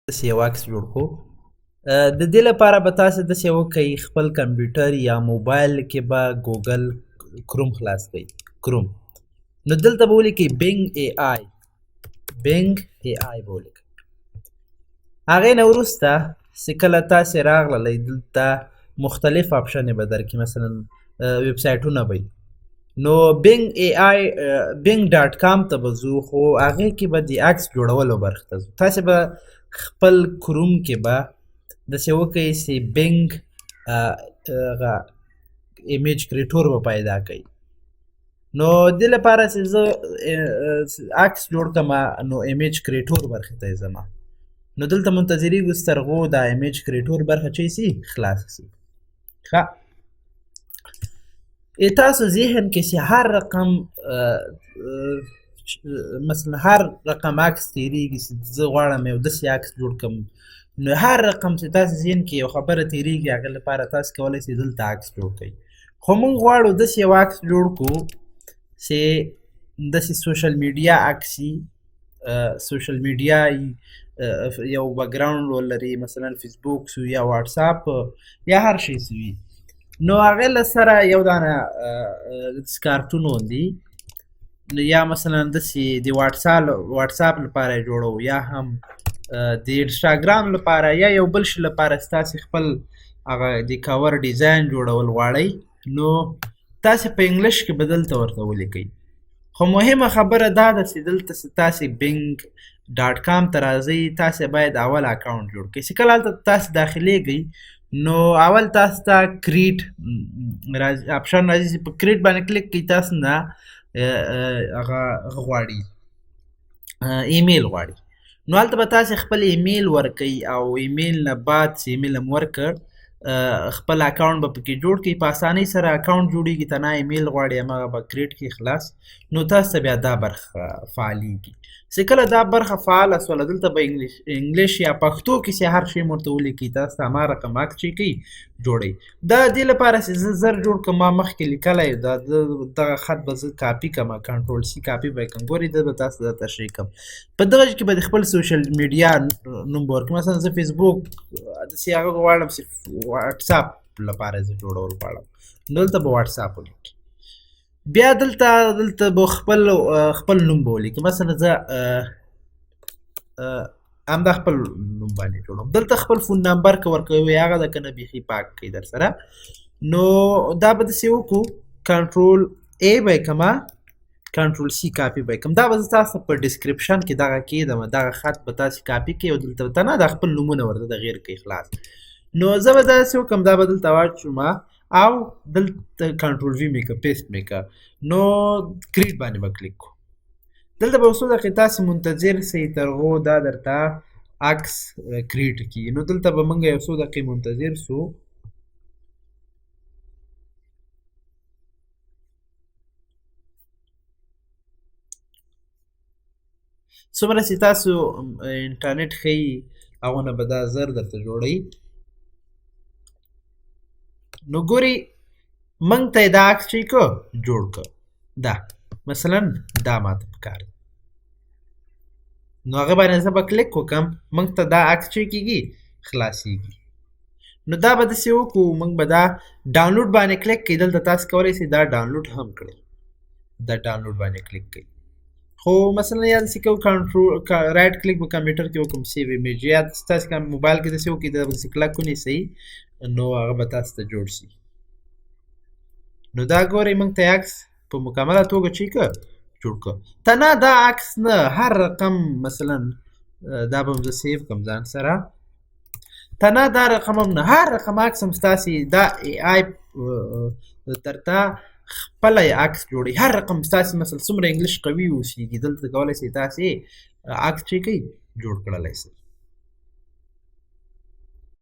داسې یو عکس جوړ کړو. د دې لپاره به تاسې داسې وکئ، خپل کمپیوټر یا موبایل کې به ګوګل کروم خلاص کئ. کروم نو دلته به ولیکئ بینګ ای آی. بینګ ای آی به ولیکئ. هغې نه وروسته چې کله تاسې راغللی دلته مختلف آپشنې به درکړي، مثلا ویب سایټونه به نو بینګ ای آی بینګ ډاټ کام ته به ځو، خو هغې کې به د عکس جوړولو برخې ته ځو. تاسې به خپل کروم کې به داسې وکئ چې بینګ ایمیج کریټور به پیدا کوي. نو دې لپاره چې زه عکس جوړ کړم نو ایمیج کریټور برخې ته یې ځم. نو دلته منتظریږو چې تر هغو دا ایمیج کریټور برخه چې سي خلاصه سي. ښه، تاسو ذهن کې چې هر رقم مثلا هر رقم عکس تیریږي چې زه غواړم یو داسې عکس جوړ کړم، نو هر رقم چې تاسو ذهن کې یو خبره تیریږي هغې لپاره تاسو کولی شئ دلته عکس جوړ کړئ. خو موږ غواړو داسې یو عکس جوړ کړو چې داسې سوشل میډیا عکس وي، سوشل میډیا یو بکګراوند ولري، مثلا فیسبوک سو یا واتساپ یا هر شی سو وي. نو هغې له سره یو دانه کارتون وندي، یا مثلا داسې د واتساپ لپاره یې جوړو، یا هم د انسټاګرام لپاره، یا یو بل شي لپاره چې تاسې خپل هغه د کور ډیزاین جوړول غواړئ، نو تاسې په انګلیش کې به دلته ورته ولیکئ. خو مهمه خبره دا ده چې دلته تاسې بینګ ډاټ کام ته راځئ، تاسې باید اول اکاونټ جوړ کړئ. چې کله هلته تاسې داخلیږئ نو اول تاسو ته کریټ آپشن راځي، چې په کریټ باندې کلیک کړئ، تاسو نه هغه غواړي ایمیل غواړي. نو هلته به تاسې خپل ایمیل ورکئ، او ایمیل نه بعد چې ایمیل هم ورکړ خپل اکاونټ به پکې جوړ کړئ. په اسانۍ سره اکاونټ جوړېږي، تنها ایمیل غواړي، هماغه به کریټ کړئ خلاص. نو تاسو ته بیا دا برخه فعالېږي. چې کله دا برخه فعاله سوله دلته به انګلیش یا پښتو کې چې هر شی ورته ولیکئ، تاسو ته هماغه رقم عکس چې کوئ جوړئ. دا دې لپاره چې زه زر جوړ کړم، ما مخکې لیکلی دغه خط به زه کاپي کړم، کنټرول سی کاپي به یې کړم. ګورئ ده به تاسو ته تشریح کړم. په دغه کې به د خپل سوشل میډیا نوم به ورکړم. مثلا زه فیسبوک داسې هغه غواړم چې واتساپ لپاره زه جوړول غواړم، نو دلته به واتساپ ولیکئ. بیا دلته به خپل نوم به ولیکئ. مثلا زه همدا خپل نوم باندې جوړوم. دلته خپل فون نمبر که ورکوئ هغه ده که نه بیخي پاک کړئ در سره. نو دا به داسې وکړو، کنټرول ای به یې کړمه، کنټرول سی کاپي به یې کړم. دا به زه تاسو په ډسکرپشن کې دغه کېږدم، دغه خط به تاسې کاپي کړئ او دلته ته نه دا خپل نومونه ورته د غیر کړئ خلاص. نو زه به داسې وکړم، دا به دلته واچوم او دلته کنټرول وي مې کړه، پیسټ مې کړه. نو کریټ باندې به کلیک کړو. دلته به څو دقیقې تاسې منتظر سئ تر هغو دا درته عکس کریټ کړي. نو دلته به موږ یو څو دقیقې منتظر سو. څومره چې تاسو انټرنیټ ښیي هغونه به دا زر درته جوړوي. نو ګورئ موږ ته یې دا عکس چې که جوړ که، دا مثلا دا ماته پکار دی. نو هغه باندې زه به کلیک وکړم، موږ ته دا عکس چې کېږي خلاصېږي. نو دا به داسې وکړو، موږ به دا ډاونلوډ باندې کلیک کړئ. دلته تاسو کولی شئ دا ډاونلوډ هم کړئ، دا ډاونلوډ باندې کلیک کړئ. خو مثلا یا داسې کوو کنټرول رایټ کلیک به کمپیوټر کې وکړم سیو ایمیج، یا تاسې موبایل کې داسې وکړئ، دا به داسې کلک ونیسئ نو هغه به تاسو ته جوړ شي. نو دا ګورئ موږ ته عکس په مکمله توګه چې که جوړ کړه. تنها دا عکس نه، هر رقم مثلا دا به هم زه سیو کړم ځان سره، تنها دا رقم هم نه، هر رقم عکس هم ستاسې دا ای آی درته خپله یې عکس جوړوي. هر رقم ستاسې مثلا څومره انګلیش قوي اوسېږي، دلته کولی شئ تاسې عکس چې کوئ جوړ کړلی شئ.